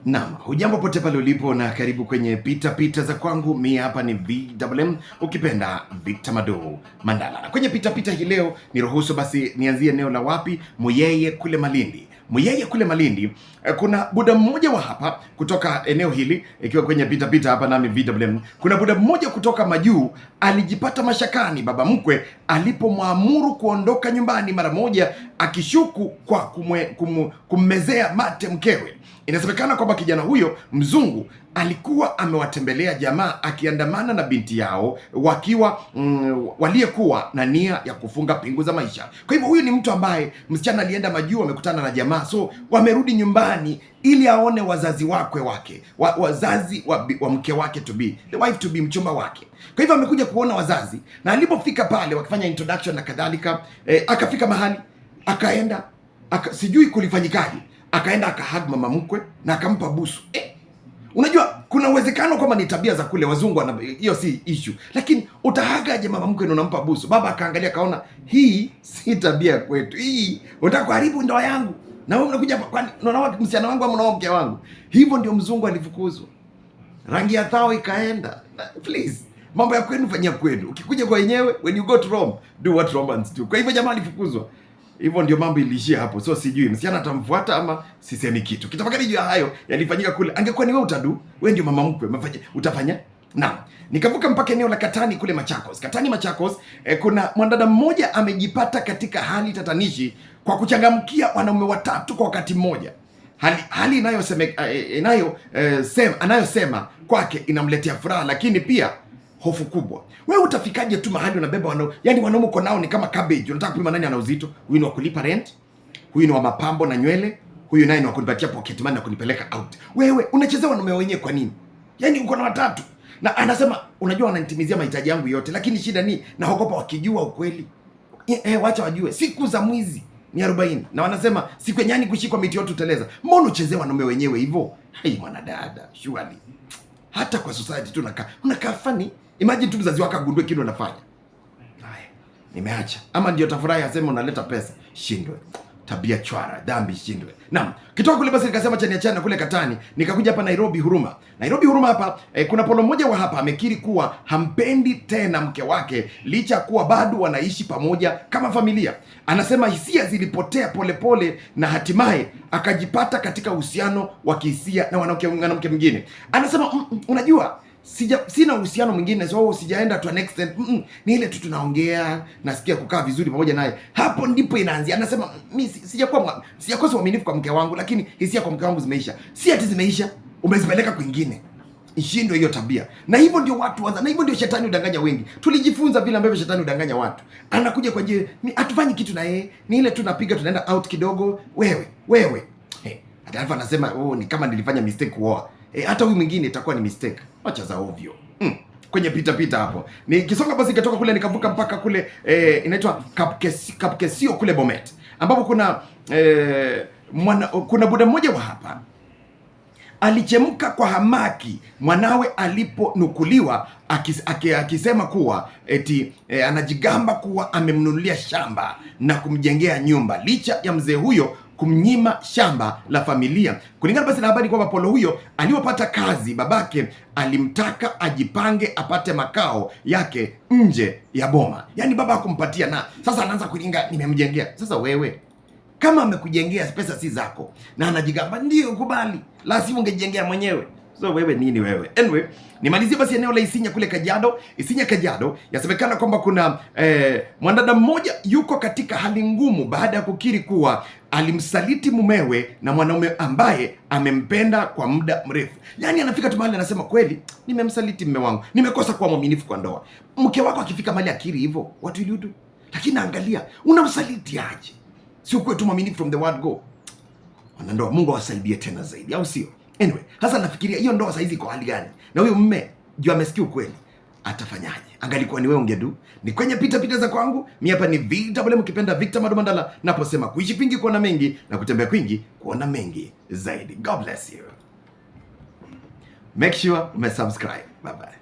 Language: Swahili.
Naam, hujambo pote pale ulipo na karibu kwenye pita za kwangu. Mimi hapa ni VMM, ukipenda Victor Mado Mandala. Na kwenye pita hii leo niruhusu basi nianzie eneo la wapi? Muyeye kule Malindi. Muyeye kule Malindi, kuna buda mmoja wa hapa kutoka eneo hili, ikiwa kwenye pita hapa nami VMM. Kuna buda mmoja kutoka Majuu alijipata mashakani baba mkwe alipomwamuru kuondoka nyumbani mara moja, akishuku kwa kummezea mate mkewe. Inasemekana kwamba kijana huyo mzungu alikuwa amewatembelea jamaa akiandamana na binti yao wakiwa waliyekuwa na nia ya kufunga pingu za maisha. Kwa hivyo huyu ni mtu ambaye msichana alienda Majuu, amekutana na jamaa, so wamerudi nyumbani ili aone wazazi wazazi wa mke wake to be, the wife to be, mchumba wake. Kwa hivyo amekuja kuona wazazi, na alipofika pale wakifanya introduction na kadhalika, akafika mahali akaenda sijui kulifanyikaje, akaenda akahag mama mkwe na akampa busu. Unajua kuna uwezekano kwamba ni tabia za kule wazungu, hiyo si issue, lakini utahagaje mama mkwe na unampa busu? Baba akaangalia kaona hii si tabia kwetu, hii unataka kuharibu ndoa yangu, na wewe unakuja kwani unaona msichana wangu ama unaona mke wangu? Hivyo ndio mzungu alifukuzwa, rangi ya thao ikaenda. Please, mambo ya kwenu fanyia kwenu, ukikuja kwa wenyewe, when you go to Rome do what Romans do. Kwa hivyo jamaa alifukuzwa. Hivyo ndio mambo iliishia hapo. So sijui msichana atamfuata ama sisemi kitu. Kitafakari juu ya hayo yalifanyika kule. Angekuwa ni wewe utadu, wewe ndio mama mkwe, utafanya? Naam. Nikavuka mpaka eneo la Katani kule Machakos. Katani Machakos, kuna mwanadada mmoja amejipata katika hali tatanishi kwa kuchangamkia wanaume watatu kwa wakati mmoja. Hali anayosema kwake inamletea furaha, lakini pia hofu kubwa. Wewe utafikaje tu mahali unabeba wanaume uko nao ni kama cabbage, unataka kupima nani ana uzito? Huyu ni wa kulipa rent, huyu ni wa mapambo na nywele, huyu naye ni wa kunipatia pocket money na kunipeleka out. Wewe unachezea wanaume wenyewe kwa nini? Yaani uko na watatu. Na anasema unajua wananitimizia mahitaji yangu yote, lakini shida ni naogopa wakijua ukweli. Wacha wajue siku za mwizi ni 40 na wanasema siku ya nyani kushikwa miti yote uteleza. Mbona uchezea wanaume wenyewe hivyo? Hai mwanadada, surely hata kwa society tu unakaa funny. Imagine tu mzazi wako agundue kitu unafanya. Haya, nimeacha. Ama ndio tafurahi aseme unaleta pesa, shindwe. Tabia chwara, dhambi shindwe. Naam, kitoka kule basi nikasema chana kule Katani, nikakuja hapa Nairobi Huruma. Nairobi Huruma hapa, kuna polo mmoja wa hapa amekiri kuwa hampendi tena mke wake licha kuwa bado wanaishi pamoja kama familia. Anasema hisia zilipotea polepole na hatimaye akajipata katika uhusiano wa kihisia na mwanamke mwingine. Anasema unajua sina uhusiano mwingine, so sijaenda to an extent. Ni ile tu tunaongea, nasikia kukaa vizuri pamoja naye. Hapo ndipo inaanzia. Anasema mimi sijakosa uaminifu kwa mke wangu, lakini hisia kwa mke wangu zimeisha. Si ati zimeisha, umezipeleka kwingine. Ishindwe hiyo tabia. Na hivyo ndio watu na hivyo ndio shetani udanganya wengi. Tulijifunza vile ambavyo shetani udanganya watu. Anakuja kwa je, hatufanyi kitu na yeye. Ni ile tunapiga, tunaenda out kidogo. Wewe. Hata anasema ni kama nilifanya mistake kuoa. Hata huyu mwingine itakuwa ni mistake. Acha za ovyo. Kwenye pita hapo. Nikisonga basi nikatoka kule nikavuka mpaka kule inaitwa Kapkesio kule Bomet. Ambapo kuna buda mmoja wa hapa alichemka kwa hamaki mwanawe aliponukuliwa akisema kuwa eti anajigamba kuwa amemnunulia shamba na kumjengea nyumba licha ya mzee huyo kumnyima shamba la familia. Kulingana basi na habari kwamba polo huyo aliyopata kazi, babake alimtaka ajipange apate makao yake nje ya boma. Yaani baba hakumpatia, na sasa anaanza kulinga nimemjengea. Sasa wewe kama amekujengea, pesa si zako, na anajigamba ndio kubali, la sivyo ungejengea mwenyewe. So wewe nini wewe? Anyway, nimalizie basi eneo la Isinya kule Kajiado. Isinya Kajiado, yasemekana kwamba kuna mwanadada mmoja yuko katika hali ngumu baada ya kukiri kuwa alimsaliti mumewe na mwanaume ambaye amempenda kwa muda mrefu. Yaani anafika tu mahali anasema kweli nimemsaliti mume wangu, nimekosa kuwa mwaminifu kwa ndoa. Mke wako akifika mahali akiri hivyo, what will you do? Lakini angalia, unamsaliti aje? Sio kuwa tu mwaminifu from the word go. Wanandoa, Mungu awasaidie tena zaidi, au sio? Anyway, sasa nafikiria hiyo ndoa saizi iko hali gani? Na huyo mume juu amesikia ukweli, atafanyaje? Angalikuwa ni wewe ungedu. Ni kwenye pita za kwangu. Mimi hapa ni VMM, ukipenda Victor Mado Mandala, naposema kuishi kwingi kuona mengi na kutembea kwingi kuona mengi zaidi. God bless you. Make sure umesubscribe. Bye bye.